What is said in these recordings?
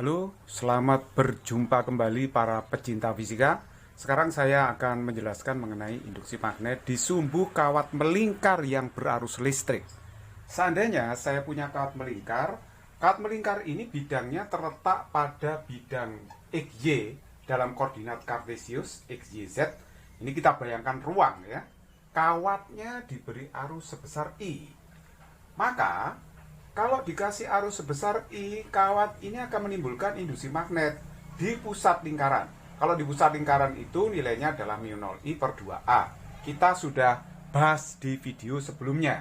Halo, selamat berjumpa kembali para pecinta fisika. Sekarang saya akan menjelaskan mengenai induksi magnet di sumbu kawat melingkar yang berarus listrik. Seandainya saya punya kawat melingkar ini bidangnya terletak pada bidang XY dalam koordinat kartesius XYZ. Ini kita bayangkan ruang ya. Kawatnya diberi arus sebesar I. Maka kalau dikasih arus sebesar I, kawat ini akan menimbulkan induksi magnet di pusat lingkaran. Kalau di pusat lingkaran itu nilainya adalah μ0I per 2A. Kita sudah bahas di video sebelumnya.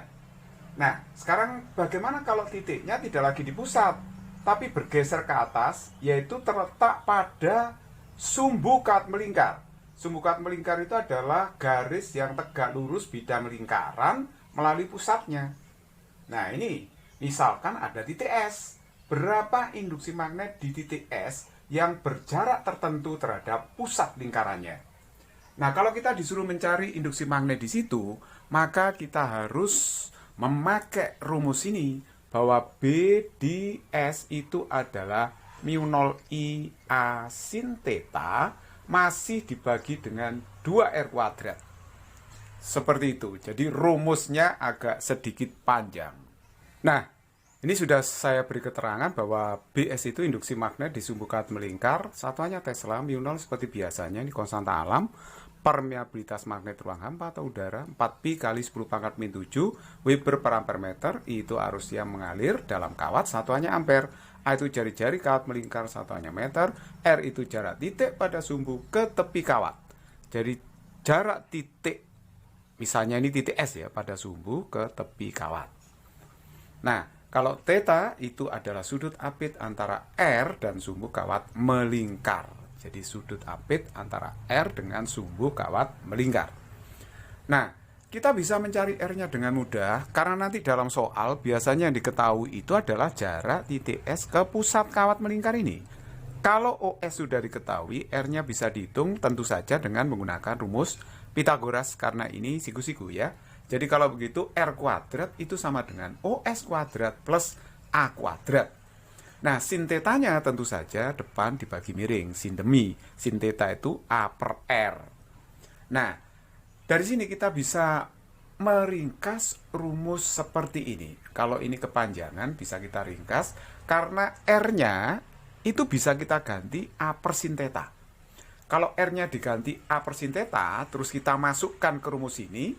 Nah, sekarang bagaimana kalau titiknya tidak lagi di pusat, tapi bergeser ke atas, yaitu terletak pada sumbu kawat melingkar. Sumbu kawat melingkar itu adalah garis yang tegak lurus bidang lingkaran melalui pusatnya. Nah, ini misalkan ada titik S. Berapa induksi magnet di titik S yang berjarak tertentu terhadap pusat lingkarannya? Nah, kalau kita disuruh mencari induksi magnet di situ, maka kita harus memakai rumus ini bahwa B di S itu adalah μ0I A sin theta masih dibagi dengan 2R kuadrat. Seperti itu. Jadi rumusnya agak sedikit panjang. Nah, ini sudah saya beri keterangan bahwa BS itu induksi magnet di sumbu kawat melingkar. Satuannya Tesla, μ0 seperti biasanya, ini konstanta alam. Permeabilitas magnet ruang hampa atau udara, 4pi kali 10 pangkat min 7 Weber per ampere meter. Itu arus yang mengalir dalam kawat, satuannya ampere. A itu jari-jari kawat melingkar, satuannya meter. R itu jarak titik pada sumbu ke tepi kawat. Jadi jarak titik, misalnya ini titik S ya, pada sumbu ke tepi kawat. Nah, kalau theta itu adalah sudut apit antara R dan sumbu kawat melingkar. Jadi sudut apit antara R dengan sumbu kawat melingkar. Nah, kita bisa mencari R-nya dengan mudah karena nanti dalam soal biasanya yang diketahui itu adalah jarak titik S ke pusat kawat melingkar ini. Kalau OS sudah diketahui, R-nya bisa dihitung tentu saja dengan menggunakan rumus Pitagoras karena ini siku-siku ya. Jadi kalau begitu R kuadrat itu sama dengan OS kuadrat plus A kuadrat. Nah, sin tetanya tentu saja depan dibagi miring, sin demi. Sin teta itu A per R. Nah, dari sini kita bisa meringkas rumus seperti ini. Kalau ini kepanjangan bisa kita ringkas karena R-nya itu bisa kita ganti A per sin teta. Kalau R-nya diganti A per sin teta, terus kita masukkan ke rumus ini,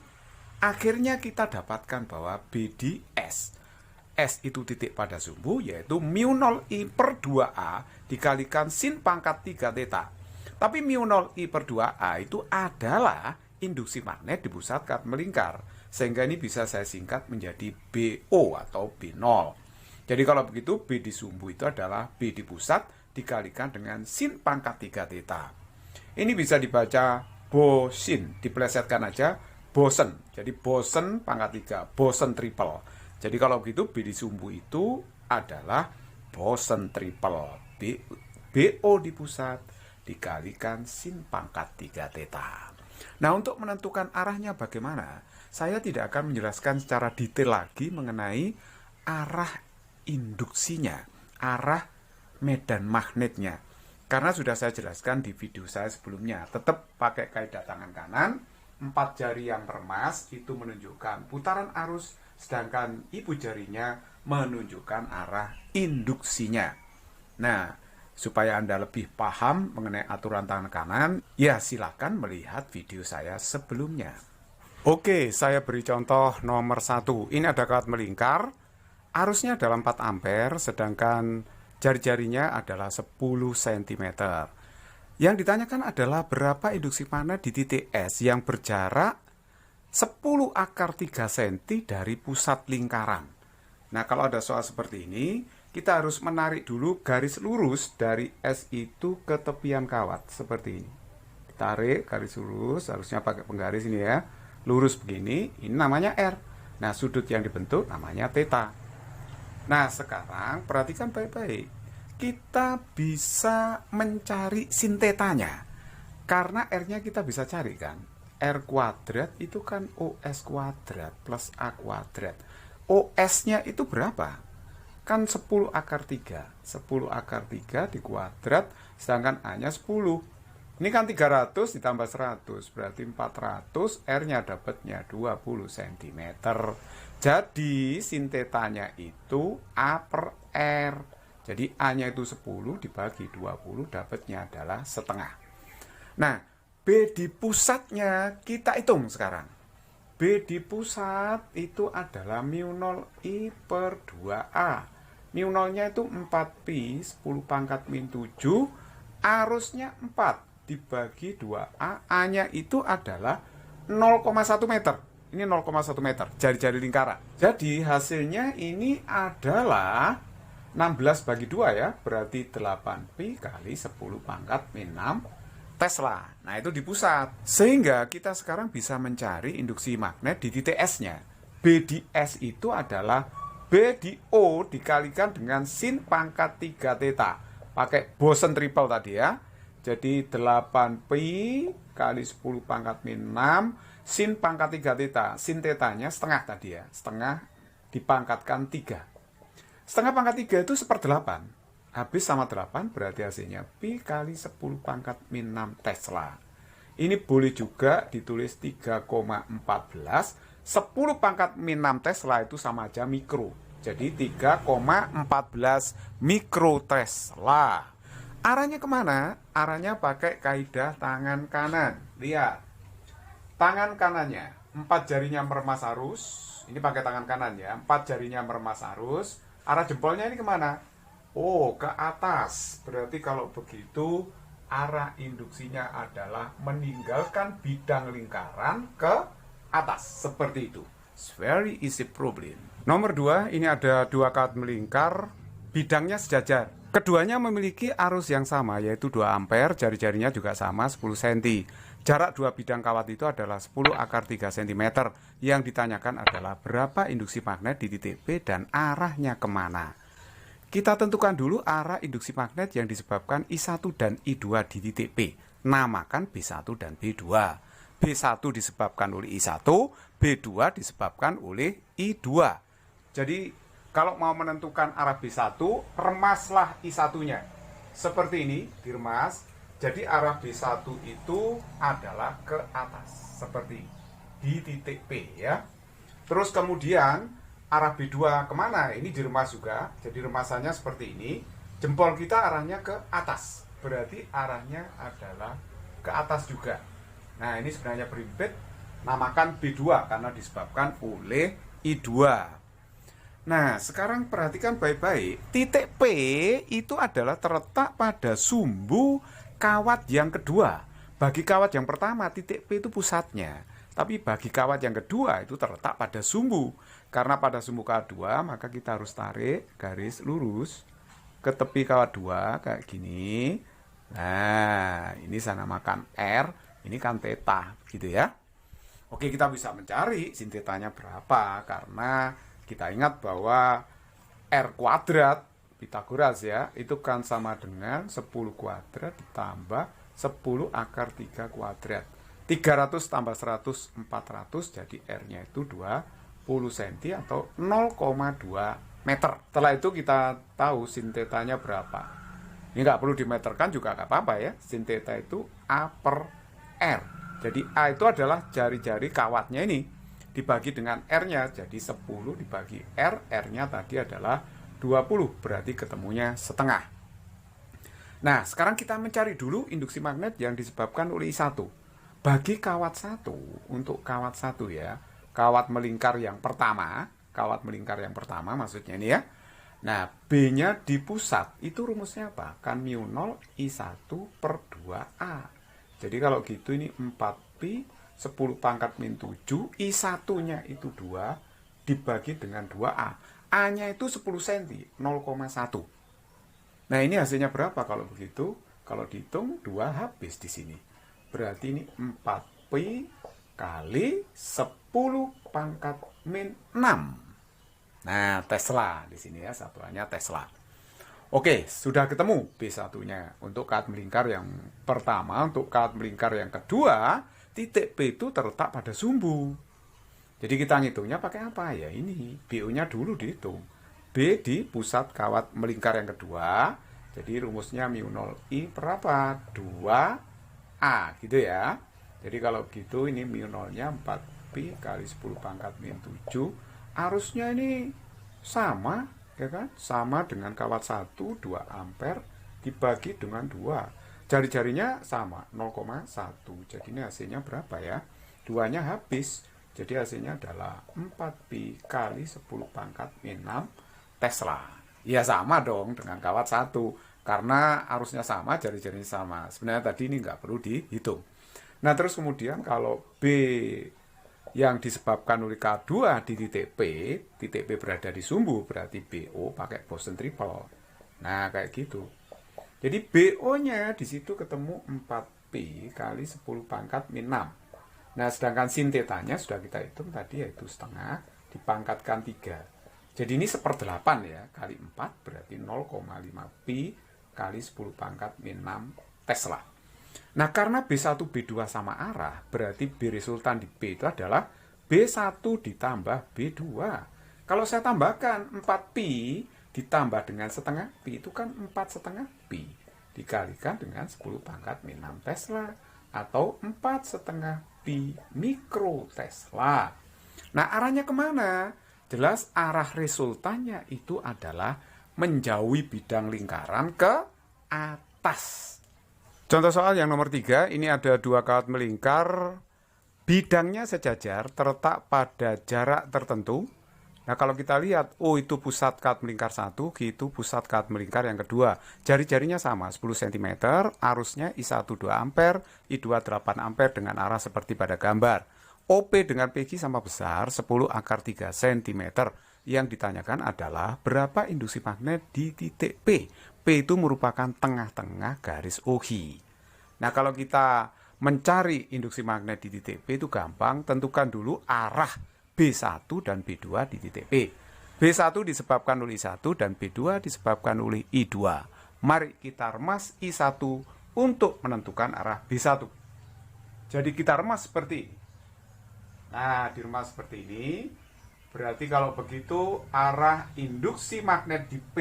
akhirnya kita dapatkan bahwa B di S. S itu titik pada sumbu, yaitu μ0I per 2A dikalikan sin pangkat 3 theta. Tapi μ0I per 2A itu adalah induksi magnet di pusat kawat melingkar. Sehingga ini bisa saya singkat menjadi BO atau B0. Jadi kalau begitu B di sumbu itu adalah B di pusat dikalikan dengan sin pangkat 3 theta. Ini bisa dibaca bosin, dipelesetkan aja. Boson, jadi boson pangkat 3, boson triple. Jadi kalau begitu B di sumbu itu adalah boson triple. BO di pusat dikalikan sin pangkat 3 theta. Nah, untuk menentukan arahnya bagaimana? Saya tidak akan menjelaskan secara detail lagi mengenai arah induksinya, arah medan magnetnya. Karena sudah saya jelaskan di video saya sebelumnya. Tetap pakai kaidah tangan kanan. 4 jari yang mermas itu menunjukkan putaran arus, sedangkan ibu jarinya menunjukkan arah induksinya. Nah, supaya Anda lebih paham mengenai aturan tangan kanan, ya silakan melihat video saya sebelumnya. Oke, saya beri contoh nomor 1. Ini ada kawat melingkar, arusnya adalah 4 ampere, sedangkan jari-jarinya adalah 10 cm. Yang ditanyakan adalah berapa induksi magnet di titik S yang berjarak 10 akar 3 cm dari pusat lingkaran. Nah, kalau ada soal seperti ini, kita harus menarik dulu garis lurus dari S itu ke tepian kawat, seperti ini. Tarik garis lurus, harusnya pakai penggaris ini ya. Lurus begini, ini namanya R. Nah, sudut yang dibentuk namanya theta. Nah, sekarang perhatikan baik-baik. Kita bisa mencari sin tetanya. Karena R-nya kita bisa cari kan. R kuadrat itu kan OS kuadrat plus A kuadrat. OS-nya itu berapa? Kan 10 akar 3. 10 akar 3 dikuadrat, sedangkan A-nya 10. Ini kan 300 ditambah 100, berarti 400, R-nya dapatnya 20 cm. Jadi, sin tetanya itu A per R. Jadi, A-nya itu 10 dibagi 20, dapatnya adalah setengah. Nah, B di pusatnya kita hitung sekarang. B di pusat itu adalah mu 0 I per 2A. Mu 0-nya itu 4pi, 10 pangkat min 7, arusnya 4 dibagi 2A, A-nya itu adalah 0,1 meter. Ini 0,1 meter, jari-jari lingkaran. Jadi hasilnya ini adalah 16 bagi 2 ya, berarti 8pi kali 10 pangkat min 6 Tesla. Nah, itu di pusat. Sehingga kita sekarang bisa mencari induksi magnet di titik S-nya. B di S itu adalah B di O dikalikan dengan sin pangkat 3 theta. Pakai boson triple tadi ya. Jadi 8pi kali 10 pangkat min 6 sin pangkat 3 theta. Sin tetanya setengah tadi ya. Setengah dipangkatkan 3. Setengah pangkat 3 itu 1/8. Habis sama 8 berarti hasilnya pi kali 10 pangkat min 6 Tesla. Ini boleh juga ditulis 3,14. 10 pangkat min 6 Tesla itu sama aja mikro. Jadi 3,14 mikro Tesla. Arahnya kemana? Arahnya pakai kaidah tangan kanan. Lihat. Tangan kanannya. 4 jarinya meremas arus. Ini pakai tangan kanan ya. 4 jarinya meremas arus. Arah jempolnya ini kemana? Oh, ke atas. Berarti kalau begitu, arah induksinya adalah meninggalkan bidang lingkaran ke atas. Seperti itu. It's very easy problem. Nomor 2, ini ada 2 kawat melingkar. Bidangnya sejajar. Keduanya memiliki arus yang sama, yaitu 2 ampere, jari-jarinya juga sama 10 cm. Jarak 2 bidang kawat itu adalah 10 akar 3 cm. Yang ditanyakan adalah berapa induksi magnet di titik P dan arahnya kemana. Kita tentukan dulu arah induksi magnet yang disebabkan I1 dan I2 di titik P. Namakan B1 dan B2. B1 disebabkan oleh I1, B2 disebabkan oleh I2. Jadi, kalau mau menentukan arah B1, remaslah I1-nya. Seperti ini, diremas. Jadi arah B1 itu adalah ke atas. Seperti di titik P ya. Terus kemudian arah B2 kemana? Ini diremas juga. Jadi remasannya seperti ini. Jempol kita arahnya ke atas. Berarti arahnya adalah ke atas juga. Nah, ini sebenarnya berimpit. Namakan B2 karena disebabkan oleh I2. Nah, sekarang perhatikan baik-baik. Titik P itu adalah terletak pada sumbu kawat yang kedua. Bagi kawat yang pertama, titik P itu pusatnya. Tapi bagi kawat yang kedua itu terletak pada sumbu. Karena pada sumbu kawat 2, maka kita harus tarik garis lurus ke tepi kawat 2 kayak gini. Nah, ini saya namakan R, ini kan theta, gitu ya. Oke, kita bisa mencari sin tetanya berapa karena kita ingat bahwa R kuadrat Pitagoras ya, itu kan sama dengan 10 kuadrat ditambah 10 akar 3 kuadrat. 300 tambah 100, 400, jadi R-nya itu 20 cm atau 0,2 meter. Setelah itu kita tahu sin tetanya berapa. Ini nggak perlu dimeterkan juga nggak apa-apa ya. Sin teta itu A per R. Jadi A itu adalah jari-jari kawatnya ini. Dibagi dengan R-nya, jadi 10 dibagi R, R-nya tadi adalah 20, berarti ketemunya setengah. Nah, sekarang kita mencari dulu induksi magnet yang disebabkan oleh I1. Bagi kawat 1, untuk kawat 1 ya, kawat melingkar yang pertama maksudnya ini ya. Nah, B-nya di pusat, itu rumusnya apa? Kan mu 0 I1 per 2A. Jadi kalau gitu ini 4pi 10 pangkat min 7, I1-nya itu 2, dibagi dengan 2A. A-nya itu 10 cm, 0,1. Nah, ini hasilnya berapa kalau begitu? Kalau dihitung, 2 habis di sini. Berarti ini 4pi kali 10 pangkat min 6. Nah, Tesla di sini ya, satuannya Tesla. Oke, sudah ketemu B1-nya. Untuk kawat melingkar yang pertama, untuk kawat melingkar yang kedua, titik P itu terletak pada sumbu. Jadi kita ngitungnya pakai apa? Ya ini, BO-nya dulu dihitung. B di pusat kawat melingkar yang kedua. Jadi rumusnya mu 0I berapa? 2A gitu ya. Jadi kalau gitu ini mu 0-nya 4pi kali 10 pangkat min 7. Arusnya ini sama, ya kan? Sama dengan kawat 1, 2 ampere dibagi dengan 2. Jari-jarinya sama, 0,1. Jadi ini hasilnya berapa ya? 2-nya habis. Jadi hasilnya adalah 4pi kali 10 pangkat min 6 Tesla. Ya sama dong dengan kawat 1. Karena arusnya sama, jari-jarinya sama. Sebenarnya tadi ini nggak perlu dihitung. Nah terus kemudian kalau B yang disebabkan oleh K2 di titik P berada di sumbu, berarti BO pakai Boson triple. Nah kayak gitu. Jadi BO-nya di situ ketemu 4pi kali 10 pangkat min 6. Nah sedangkan sin tetanya sudah kita hitung tadi, yaitu setengah dipangkatkan 3. Jadi ini 1/8 ya, kali 4 berarti 0,5pi kali 10 pangkat min 6 Tesla. Nah karena B1, B2 sama arah, berarti B resultan di B itu adalah B1 ditambah B2. Kalau saya tambahkan 4pi ditambah dengan setengah pi, itu kan 4,5 pi dikalikan dengan 10 pangkat min 6 Tesla, atau 4,5 pi mikro Tesla. Nah arahnya kemana? Jelas arah resultannya itu adalah menjauhi bidang lingkaran ke atas. Contoh soal yang nomor 3, ini ada dua kawat melingkar, bidangnya sejajar, terletak pada jarak tertentu. Nah kalau kita lihat, oh itu pusat kawat melingkar 1, itu pusat kawat melingkar yang kedua. Jari-jarinya sama, 10 cm, arusnya I1 2 ampere, I2 8 ampere dengan arah seperti pada gambar. OP dengan PQ sama besar 10/3 cm. Yang ditanyakan adalah berapa induksi magnet di titik P. P itu merupakan tengah-tengah garis OHI. Nah kalau kita mencari induksi magnet di titik P itu gampang. Tentukan dulu arah B1 dan B2 di titik P. B1 disebabkan oleh I1 dan B2 disebabkan oleh I2. Mari kita remas I1 untuk menentukan arah B1. Jadi kita remas seperti ini. Nah, diremas seperti ini. Berarti kalau begitu arah induksi magnet di P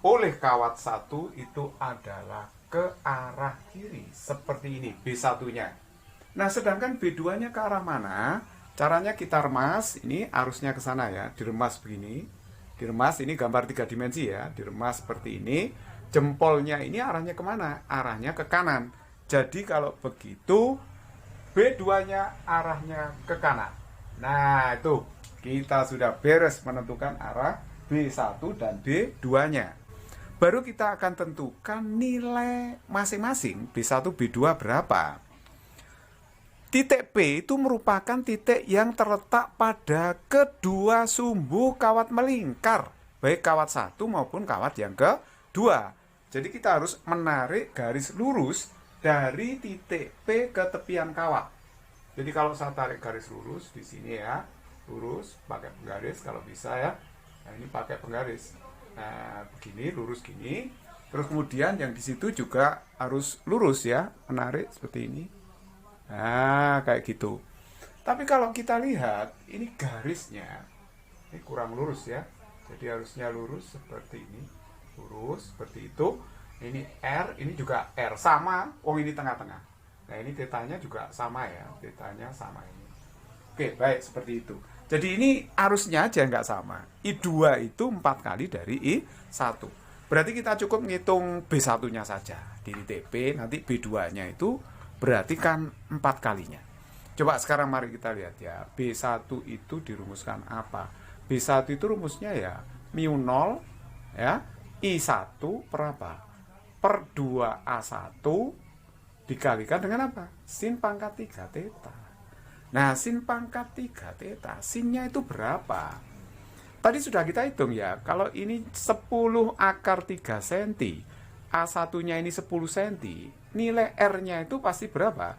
oleh kawat 1 itu adalah ke arah kiri. Seperti ini B1-nya. Nah, sedangkan B2-nya ke arah mana? Caranya kita remas. Ini arusnya ke sana ya. Diremas begini. Diremas, ini gambar 3 dimensi ya. Diremas seperti ini. Jempolnya ini arahnya kemana? Arahnya ke kanan. Jadi kalau begitu B2-nya arahnya ke kanan. Nah, itu kita sudah beres menentukan arah B1 dan B2-nya. Baru kita akan tentukan nilai masing-masing B1, B2 berapa. Titik P itu merupakan titik yang terletak pada kedua sumbu kawat melingkar, baik kawat 1 maupun kawat yang kedua. Jadi kita harus menarik garis lurus dari titik P ke tepian kawat. Jadi kalau saya tarik garis lurus di sini ya, lurus pakai penggaris kalau bisa ya. Nah ini pakai penggaris. Nah begini, lurus gini. Terus kemudian yang di situ juga harus lurus ya, menarik seperti ini. Nah kayak gitu. Tapi kalau kita lihat ini garisnya ini kurang lurus ya. Jadi harusnya lurus seperti ini, lurus seperti itu. Ini R, ini juga R sama. Oh ini tengah-tengah. Nah ini tetanya juga sama ya, tetanya sama ini. Oke baik seperti itu. Jadi ini arusnya aja nggak sama. I2 itu 4 kali dari I1. Berarti kita cukup ngitung B1-nya saja. Di titik P nanti B2-nya itu berarti kan 4 kalinya. Coba sekarang mari kita lihat ya. B1 itu dirumuskan apa? B1 itu rumusnya ya mu 0 ya, I1 per apa? Per 2A1 dikalikan dengan apa? Sin pangkat 3 theta. Nah, sin pangkat 3 theta, sinnya itu berapa? Tadi sudah kita hitung ya, kalau ini 10 akar 3 cm, A1-nya ini 10 cm, nilai R-nya itu pasti berapa?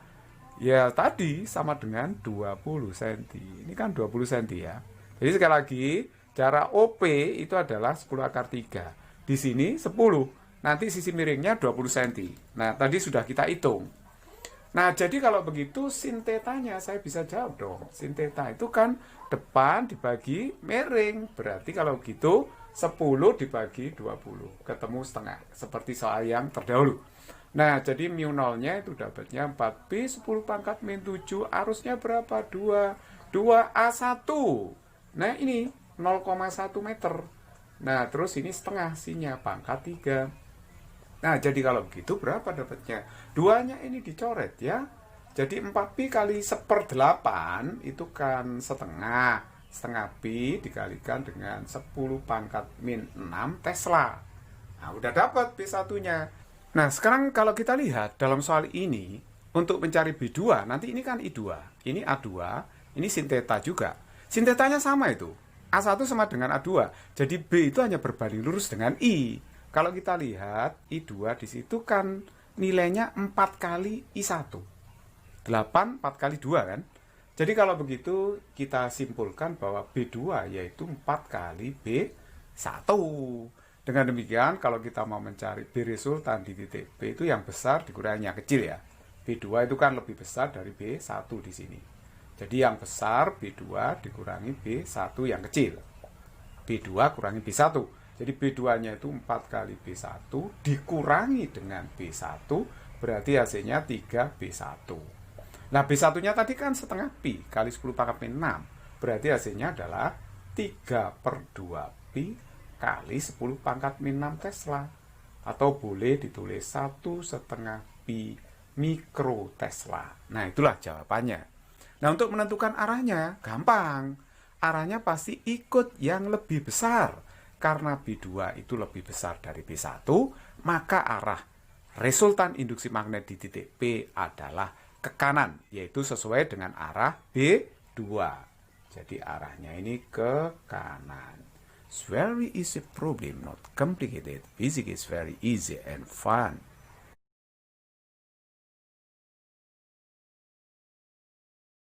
Ya tadi sama dengan 20 cm. Ini kan 20 cm ya. Jadi sekali lagi, jarak OP itu adalah 10 akar 3. Di sini 10. Nanti sisi miringnya 20 cm. Nah, tadi sudah kita hitung. Nah, jadi kalau begitu sin tetanya saya bisa jawab dong. Sin teta itu kan depan dibagi miring. Berarti kalau gitu 10 dibagi 20. Ketemu setengah. Seperti soal yang terdahulu. Nah, jadi mu nolnya itu dapatnya 4B 10 pangkat min 7. Arusnya berapa? 2. 2A1. Nah, ini 0,1 meter. Nah, terus ini setengah sinnya pangkat 3. Nah, jadi kalau begitu berapa dapatnya? Duanya ini dicoret ya. Jadi 4pi kali 1/8 itu kan setengah. Setengah pi dikalikan dengan 10 pangkat min 6 Tesla. Nah, udah dapat B1-nya. Nah, sekarang kalau kita lihat dalam soal ini, untuk mencari B2, nanti ini kan I2, ini A2, ini sin theta juga. Sin tetanya sama itu. A1 sama dengan A2. Jadi B itu hanya berbanding lurus dengan I. Kalau kita lihat I2 di situ kan nilainya 4 kali I1. 8 4 kali 2 kan? Jadi kalau begitu kita simpulkan bahwa B2 yaitu 4 kali B1. Dengan demikian kalau kita mau mencari B resultan di titik B itu yang besar dikurangi yang kecil ya. B2 itu kan lebih besar dari B1 di sini. Jadi yang besar B2 dikurangi B1 yang kecil. B2 kurangi B1. Jadi B2-nya itu 4 kali B1 dikurangi dengan B1, berarti hasilnya 3B1. Nah, B1-nya tadi kan setengah pi kali 10 pangkat min 6. Berarti hasilnya adalah 3/2pi kali 10 pangkat min 6 Tesla. Atau boleh ditulis 1,5 pi mikro Tesla. Nah, itulah jawabannya. Nah, untuk menentukan arahnya, gampang. Arahnya pasti ikut yang lebih besar. Karena B2 itu lebih besar dari B1, maka arah resultan induksi magnet di titik P adalah ke kanan, yaitu sesuai dengan arah B2. Jadi arahnya ini ke kanan. It's very easy problem, not complicated. Physics is very easy and fun.